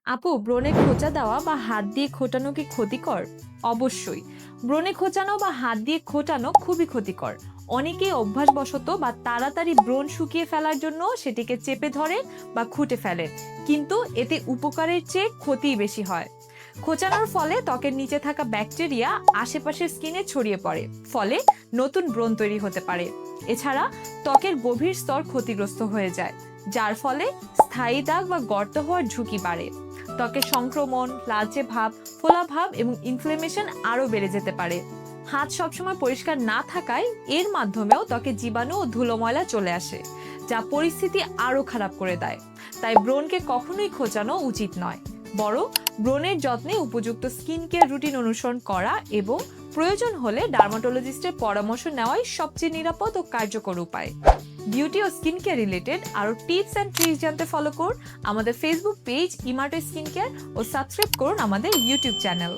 আপু, ব্রণে খোঁচা দেওয়া বা হাত দিয়ে খোঁটানো কি ক্ষতিকর? অবশ্যই। ব্রণে খোঁচানো বা হাত দিয়ে খোঁটানো খুবই ক্ষতিকর। অনেকেই অভ্যাসবশত বা তাড়াতাড়ি ব্রণ শুকিয়ে ফেলার জন্য সেটিকে চেপে ধরে বা খুঁটে ফেলেন, কিন্তু এতে উপকারের চেয়ে ক্ষতিই বেশি হয়। খোঁচানোর ফলে ত্বকের নিচে থাকা ব্যাকটেরিয়া আশেপাশের স্কিনে ছড়িয়ে পড়ে, ফলে নতুন ব্রণ তৈরি হতে পারে। এছাড়া ত্বকের গভীর স্তর ক্ষতিগ্রস্ত হয়ে যায়, যার ফলে স্থায়ী দাগ বা গর্ত হওয়ার ঝুঁকি বাড়ে। ত্বকের সংক্রমণ, লালচে ভাব, ফোলা ভাব এবং ইনফ্লেমেশন আরও বেড়ে যেতে পারে। হাত সবসময় পরিষ্কার না থাকায় এর মাধ্যমেও ত্বকে জীবাণু ও ধুলো ময়লা চলে আসে, যা পরিস্থিতি আরও খারাপ করে দেয়। তাই ব্রণকে কখনোই খোঁচানো উচিত নয়, বরং ব্রণের যত্নে উপযুক্ত স্কিন কেয়ার রুটিন অনুসরণ করা এবং প্রয়োজন হলে ডার্মাটোলজিস্টের পরামর্শ নেওয়াই সবচেয়ে নিরাপদ ও কার্যকর উপায়। বিউটি ও স্কিন কেয়ার রিলেটেড আরও টিপস অ্যান্ড ট্রিক্স জানতে ফলো করুন আমাদের ফেসবুক পেজ ইমার্টো স্কিন কেয়ার ও সাবস্ক্রাইব করুন আমাদের ইউটিউব চ্যানেল।